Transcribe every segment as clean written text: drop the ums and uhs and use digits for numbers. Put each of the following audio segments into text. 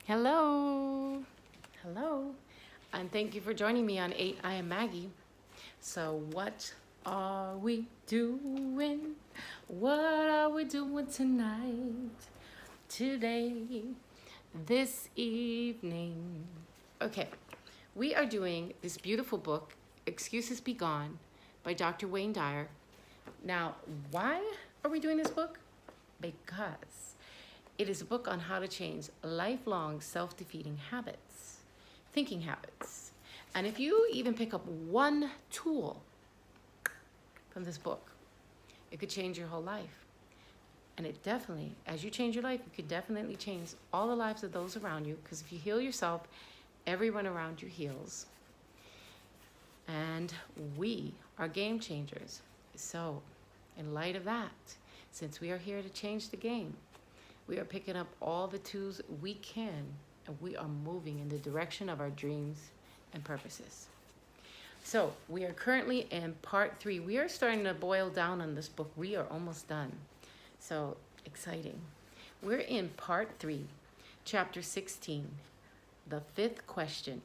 Hello. Hello. And thank you for joining me on 8. I am Maggie. So, what are we doing? What are we doing tonight? Today? This evening? Okay. We are doing this beautiful book, Excuses Be Gone, by Dr. Wayne Dyer. Now, why are we doing this book? Because it is a book on how to change lifelong self-defeating habits, thinking habits. And if you even pick up one tool from this book, it could change your whole life. And it definitely, as you change your life, you could definitely change all the lives of those around you, because if you heal yourself, everyone around you heals. And we are game changers. So, in light of that, since we are here to change the game, we are picking up all the tools we can, and we are moving in the direction of our dreams and purposes. So we are currently in part 3. We are starting to boil down on this book. We are almost done. So exciting. We're in part 3, chapter 16, the 5th question.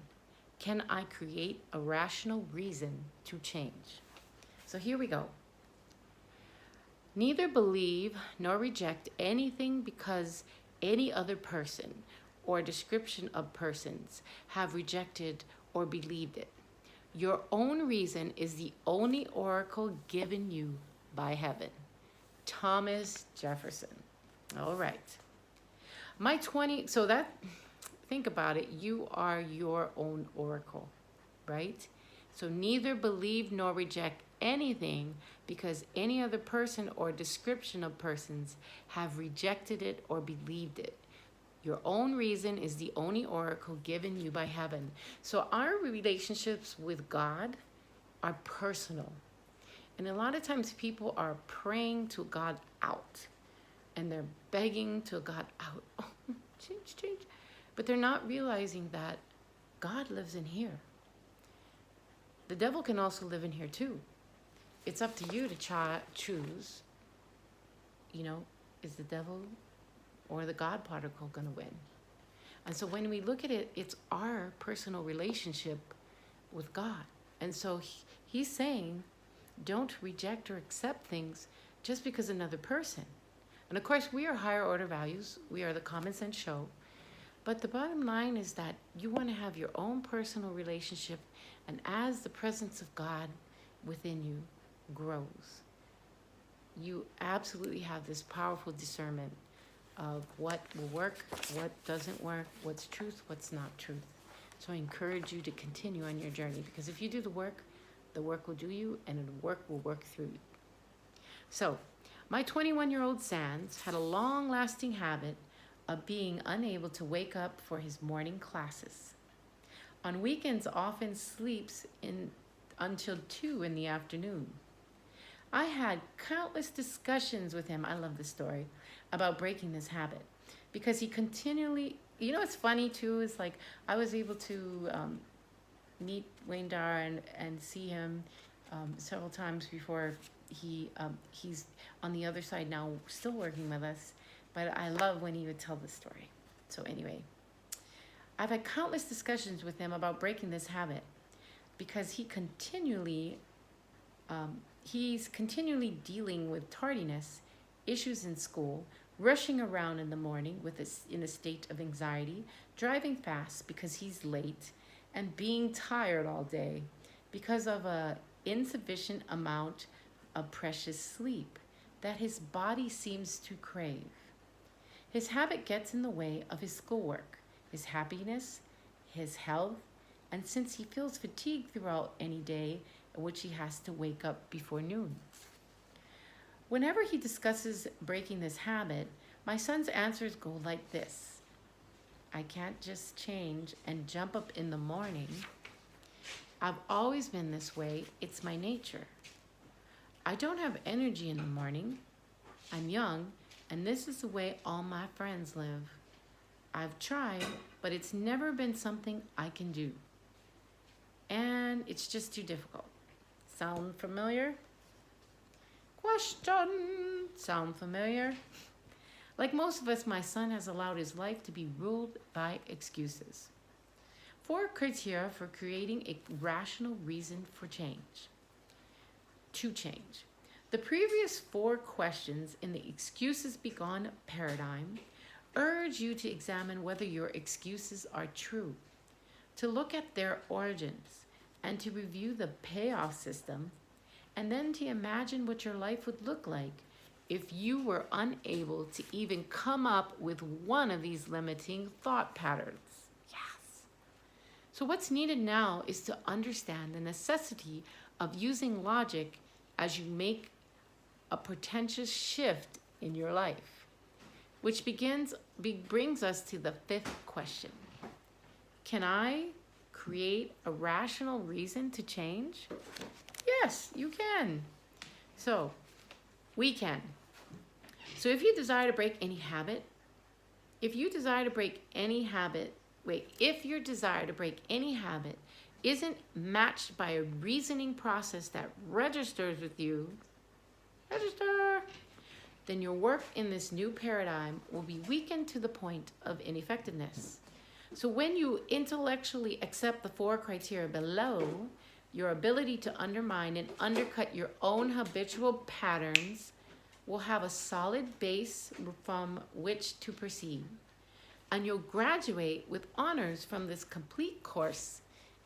Can I create a rational reason to change? So here we go. Neither believe nor reject anything because any other person or description of persons have rejected or believed it. Your own reason is the only oracle given you by heaven. Thomas Jefferson. All right. Think about it. You are your own oracle, right? So neither believe nor reject anything because any other person or description of persons have rejected it or believed it. Your own reason is the only oracle given you by heaven. So our relationships with God are personal. And a lot of times people are praying to God out. And they're begging to God out. Oh, change. But they're not realizing that God lives in here. The devil can also live in here too. It's up to you to choose, is the devil or the God particle going to win? And so when we look at it, it's our personal relationship with God. And so he's saying, don't reject or accept things just because another person. And of course, we are higher order values. We are the common sense show. But the bottom line is that you want to have your own personal relationship, and as the presence of God within you grows, you absolutely have this powerful discernment of what will work, what doesn't work, what's truth, what's not truth. So I encourage you to continue on your journey, because if you do the work will do you, and the work will work through you. So my 21-year-old Sands had a long-lasting habit of being unable to wake up for his morning classes. On weekends, often sleeps until 2 in the afternoon. I had countless discussions with him, I love this story, about breaking this habit, because he continually, it's funny too, is like I was able to meet Wayne Dyer and see him several times before he's on the other side now, still working with us. But I love when he would tell the story. So anyway, I've had countless discussions with him about breaking this habit, because he's continually dealing with tardiness, issues in school, rushing around in the morning in a state of anxiety, driving fast because he's late, and being tired all day because of an insufficient amount of precious sleep that his body seems to crave. His habit gets in the way of his schoolwork, his happiness, his health, and since he feels fatigued throughout any day in which he has to wake up before noon. Whenever he discusses breaking this habit, my son's answers go like this: I can't just change and jump up in the morning. I've always been this way. It's my nature. I don't have energy in the morning. I'm young, and this is the way all my friends live. I've tried, but it's never been something I can do. And it's just too difficult. Sound familiar? Question. Sound familiar? Like most of us, my son has allowed his life to be ruled by excuses. 4 criteria for creating a rational reason for change. To change. The previous 4 questions in the excuses be gone paradigm urge you to examine whether your excuses are true, to look at their origins, and to review the payoff system, and then to imagine what your life would look like if you were unable to even come up with one of these limiting thought patterns. Yes. So what's needed now is to understand the necessity of using logic as you make a portentous shift in your life, which brings us to the 5th question. Can I create a rational reason to change? Yes, you can. So, we can. So if you desire to break any habit, if your desire to break any habit isn't matched by a reasoning process that registers with you, then your work in this new paradigm will be weakened to the point of ineffectiveness. So when you intellectually accept the 4 criteria below, your ability to undermine and undercut your own habitual patterns will have a solid base from which to proceed. And you'll graduate with honors from this complete course,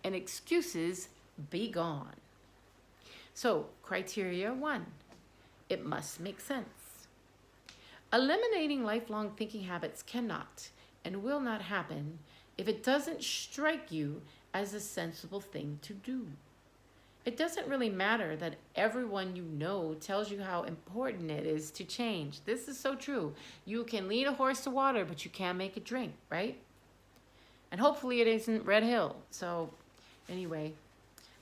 and excuses be gone. So, criteria 1, it must make sense. Eliminating lifelong thinking habits cannot and will not happen if it doesn't strike you as a sensible thing to do. It doesn't really matter that everyone you know tells you how important it is to change. This is so true. You can lead a horse to water, but you can't make it drink, right? And hopefully it isn't Red Hill. So anyway,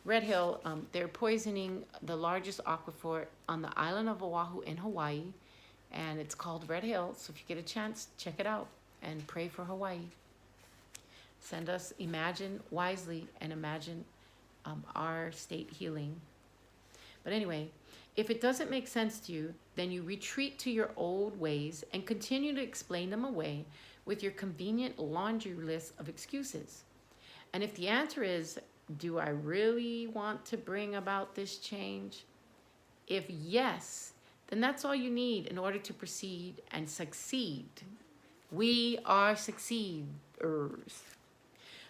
Red Hill, they're poisoning the largest aquifer on the island of Oahu in Hawaii, and it's called Red Hill. So if you get a chance, check it out and pray for Hawaii. Send us Imagine wisely and imagine our state healing. But anyway, if it doesn't make sense to you, then you retreat to your old ways and continue to explain them away with your convenient laundry list of excuses. And if the answer is, do I really want to bring about this change? If yes, then that's all you need in order to proceed and succeed. We are succeeders.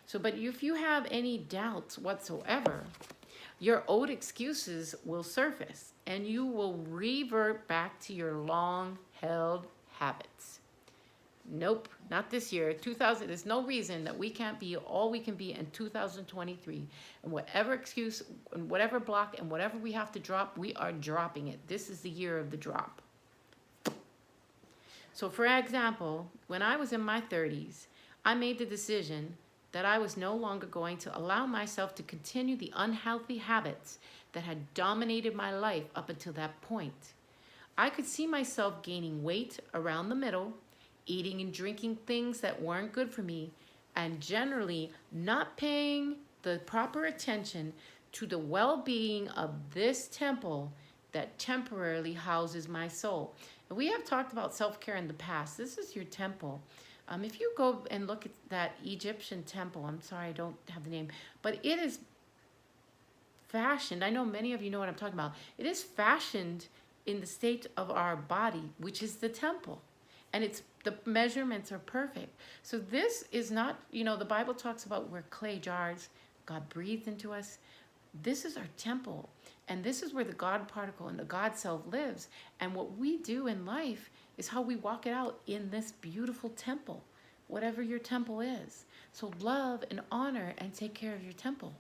So, but if you have any doubts whatsoever, your old excuses will surface and you will revert back to your long-held habits. Nope, not this year. There's no reason that we can't be all we can be in 2023. And whatever excuse and whatever block and whatever we have to drop, we are dropping it. This is the year of the drop. So for example, when I was in my 30s, I made the decision that I was no longer going to allow myself to continue the unhealthy habits that had dominated my life up until that point. I could see myself gaining weight around the middle, eating and drinking things that weren't good for me, and generally not paying the proper attention to the well-being of this temple that temporarily houses my soul. And we have talked about self-care in the past. This is your temple. If you go and look at that Egyptian temple, I'm sorry, I don't have the name, but it is fashioned. I know many of you know what I'm talking about. It is fashioned in the state of our body, which is the temple. And the measurements are perfect. So this is not, the Bible talks about we're clay jars. God breathed into us. This is our temple. And this is where the God particle and the God self lives. And what we do in life is how we walk it out in this beautiful temple, whatever your temple is. So love and honor and take care of your temple,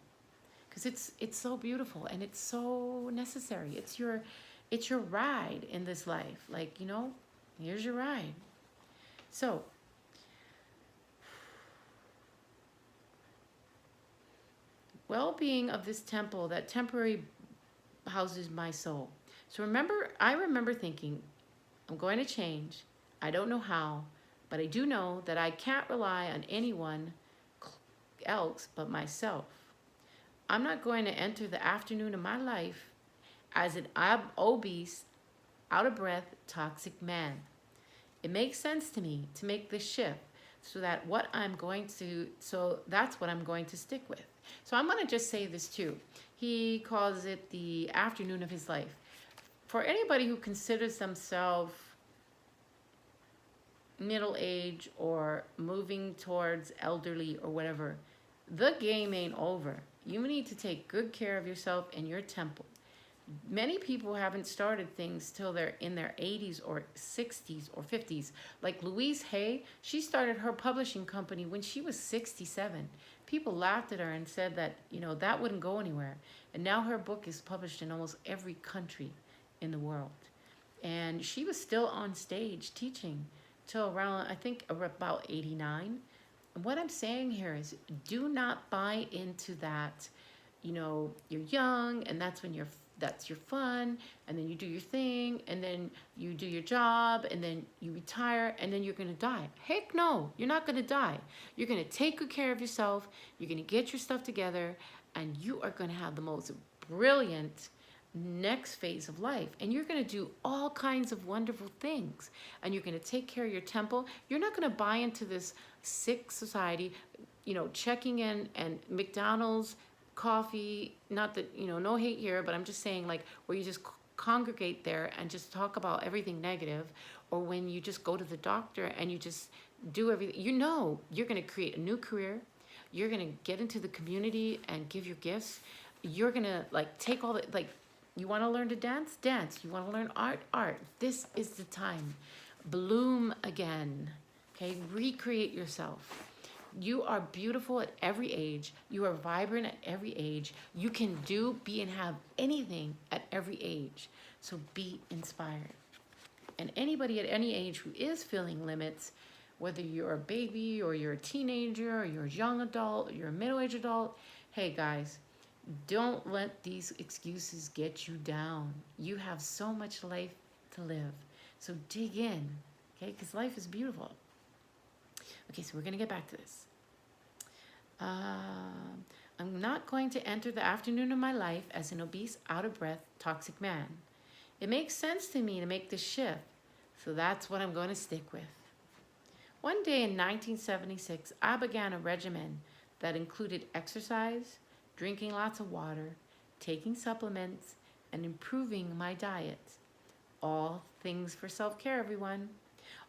because it's so beautiful and it's so necessary. It's your ride in this life. Like, here's your ride. So well-being of this temple that temporarily houses my soul. So I remember thinking, I'm going to change. I don't know how, but I do know that I can't rely on anyone else but myself. I'm not going to enter the afternoon of my life as an obese, out of breath, toxic man. It makes sense to me to make this shift so that's what I'm going to stick with. So I'm going to just say this too. He calls it the afternoon of his life. For anybody who considers themselves middle age or moving towards elderly or whatever, the game ain't over. You need to take good care of yourself and your temple. Many people haven't started things till they're in their 80s or 60s or 50s. Like Louise Hay, she started her publishing company when she was 67. People laughed at her and said that, that wouldn't go anywhere. And now her book is published in almost every country in the world. And she was still on stage teaching till around, I think, about 89. And what I'm saying here is do not buy into that, you're young and that's your fun, and then you do your thing, and then you do your job, and then you retire, and then you're going to die. Heck no, you're not going to die. You're going to take good care of yourself, you're going to get your stuff together, and you are going to have the most brilliant next phase of life, and you're going to do all kinds of wonderful things, and you're going to take care of your temple. You're not going to buy into this sick society, checking in and McDonald's coffee, not that, no hate here, but I'm just saying, like, where you just congregate there and just talk about everything negative, or when you just go to the doctor and you just do everything, you're going to create a new career. You're going to get into the community and give your gifts. You're going to, take all the, you want to learn to dance? Dance. You want to learn art? Art. This is the time. Bloom again. Okay? Recreate yourself. You are beautiful at every age. You are vibrant at every age. You can do, be, and have anything at every age. So be inspired. And anybody at any age who is feeling limits, whether you're a baby or you're a teenager or you're a young adult or you're a middle-aged adult, hey guys, don't let these excuses get you down. You have so much life to live. So dig in, okay? Because life is beautiful. Okay, so we're going to get back to this. I'm not going to enter the afternoon of my life as an obese, out-of-breath, toxic man. It makes sense to me to make this shift, so that's what I'm going to stick with. One day in 1976, I began a regimen that included exercise, drinking lots of water, taking supplements, and improving my diet. All things for self-care, everyone.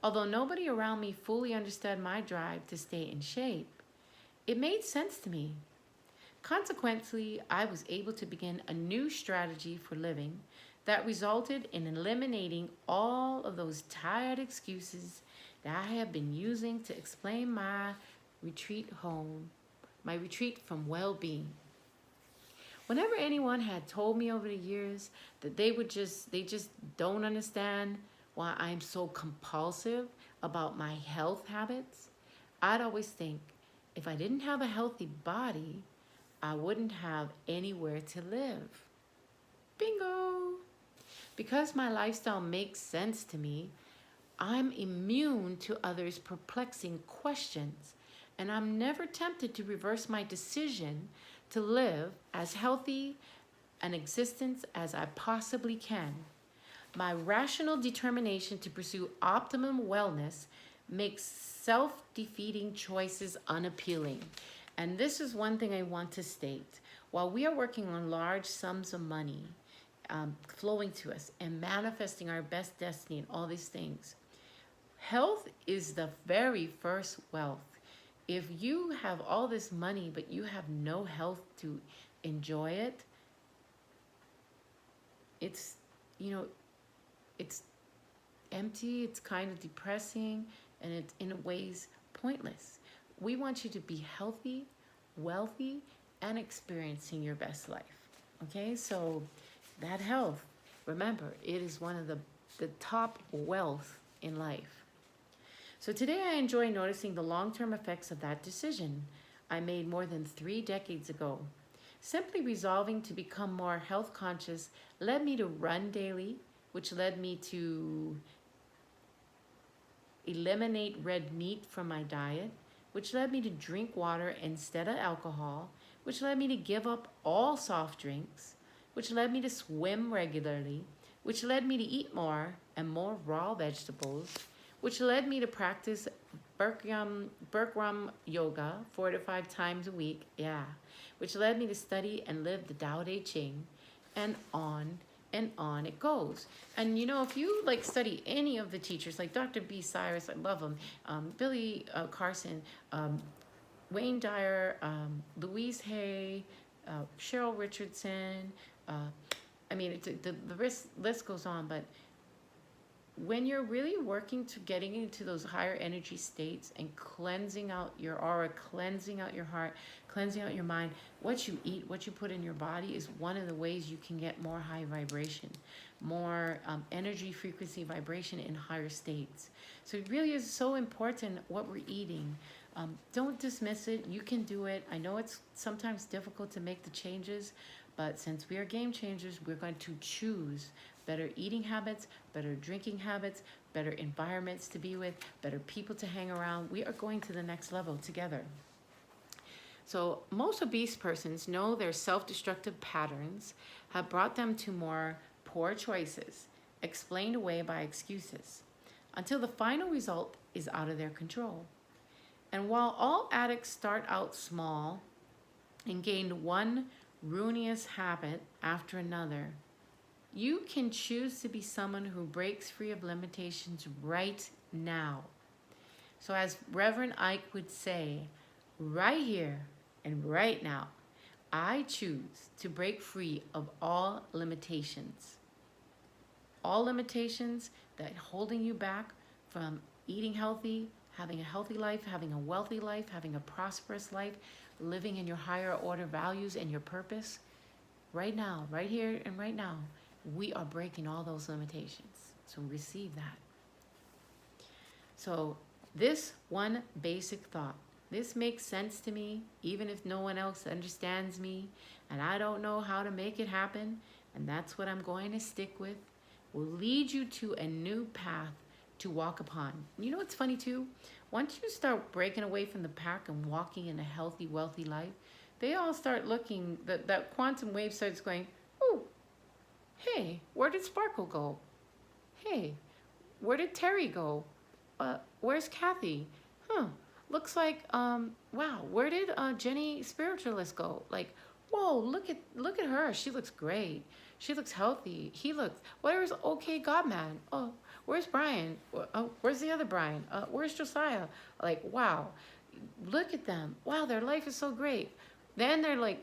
Although nobody around me fully understood my drive to stay in shape, it made sense to me. Consequently, I was able to begin a new strategy for living that resulted in eliminating all of those tired excuses that I have been using to explain my retreat home, my retreat from well-being. Whenever anyone had told me over the years that they just don't understand why I'm so compulsive about my health habits, I'd always think, if I didn't have a healthy body, I wouldn't have anywhere to live. Bingo! Because my lifestyle makes sense to me, I'm immune to others' perplexing questions, and I'm never tempted to reverse my decision to live as healthy an existence as I possibly can. My rational determination to pursue optimum wellness makes self-defeating choices unappealing. And this is one thing I want to state. While we are working on large sums of money flowing to us and manifesting our best destiny and all these things, health is the very first wealth. If you have all this money but you have no health to enjoy it, it's empty, it's kind of depressing, and it's in ways pointless. We want you to be healthy, wealthy, and experiencing your best life. Okay, so that health, remember, it is one of the top wealth in life. So today I enjoy noticing the long-term effects of that decision I made more than 3 decades ago. Simply resolving to become more health conscious led me to run daily, which led me to eliminate red meat from my diet, which led me to drink water instead of alcohol, which led me to give up all soft drinks, which led me to swim regularly, which led me to eat more and more raw vegetables, which led me to practice Bikram yoga 4 to 5 times a week. Yeah, which led me to study and live the Tao Te Ching, and on it goes. And you know, if you like study any of the teachers, like Dr. B. Cyrus, I love him, Billy Carson, Wayne Dyer, Louise Hay, Cheryl Richardson. I mean, the list goes on, but when you're really working to getting into those higher energy states and cleansing out your aura, cleansing out your heart, cleansing out your mind, what you eat, what you put in your body is one of the ways you can get more high vibration, more energy, frequency, vibration in higher states. So it really is so important what we're eating. Don't dismiss it. You can do it. I know it's sometimes difficult to make the changes, but since we are game changers, we're going to choose better eating habits, better drinking habits, better environments to be with, better people to hang around. We are going to the next level together. So most obese persons know their self-destructive patterns have brought them to more poor choices, explained away by excuses, until the final result is out of their control. And while all addicts start out small and gain one ruinous habit after another, you can choose to be someone who breaks free of limitations right now. So as Reverend Ike would say, right here and right now, I choose to break free of all limitations. All limitations that holding you back from eating healthy, having a healthy life, having a wealthy life, having a prosperous life, living in your higher order values and your purpose. Right now, right here and right now, we are breaking all those limitations. So receive that. So this one basic thought, this makes sense to me, even if no one else understands me, and I don't know how to make it happen, and that's what I'm going to stick with, will lead you to a new path to walk upon. You know what's funny too? Once you start breaking away from the pack and walking in a healthy, wealthy life, they all start looking, that quantum wave starts going, oh, hey, where did Sparkle go? Hey, where did Terry go? Where's Kathy? Looks like, wow, where did Jenny Spiritualist go? Like, whoa, look at her. She looks great. She looks healthy. He looks, where's OK Godman? Oh, where's Brian? Oh, where's the other Brian? Where's Josiah? Like, wow, look at them. Wow, their life is so great. Then they're like,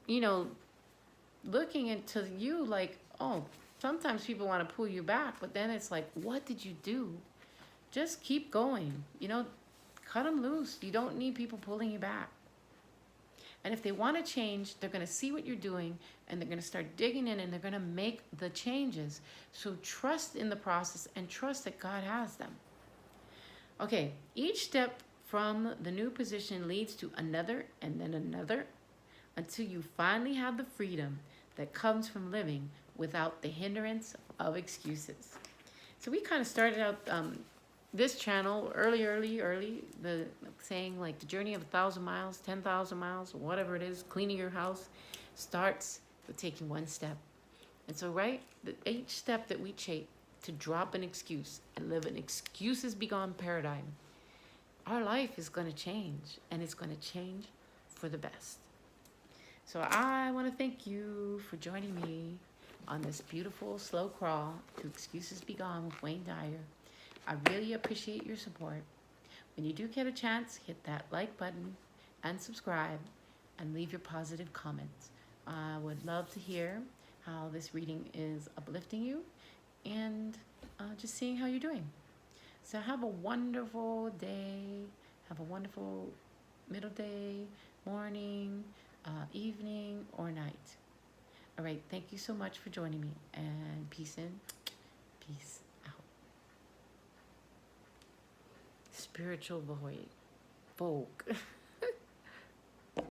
you know, looking into you like, oh, sometimes people want to pull you back, but then it's like, what did you do? Just keep going. You know, cut them loose. You don't need people pulling you back. And if they want to change, they're going to see what you're doing and they're going to start digging in and they're going to make the changes. So trust in the process and trust that God has them. Okay, each step from the new position leads to another and then another until you finally have the freedom that comes from living without the hindrance of excuses. So we kind of started out this channel early, the saying like the journey of 1,000 miles, 10,000 miles, whatever it is, cleaning your house starts with taking one step. And so, right, each step that we take to drop an excuse and live an excuses begone paradigm, our life is going to change, and it's going to change for the best. So I want to thank you for joining me on this beautiful slow crawl to Excuses Begone with Wayne Dyer. I really appreciate your support. When you do get a chance, hit that like button and subscribe and leave your positive comments. I would love to hear how this reading is uplifting you and just seeing how you're doing. So have a wonderful day. Have a wonderful middle day, morning, evening, or night. All right, thank you so much for joining me, and peace in, peace out. Spiritual void, folk.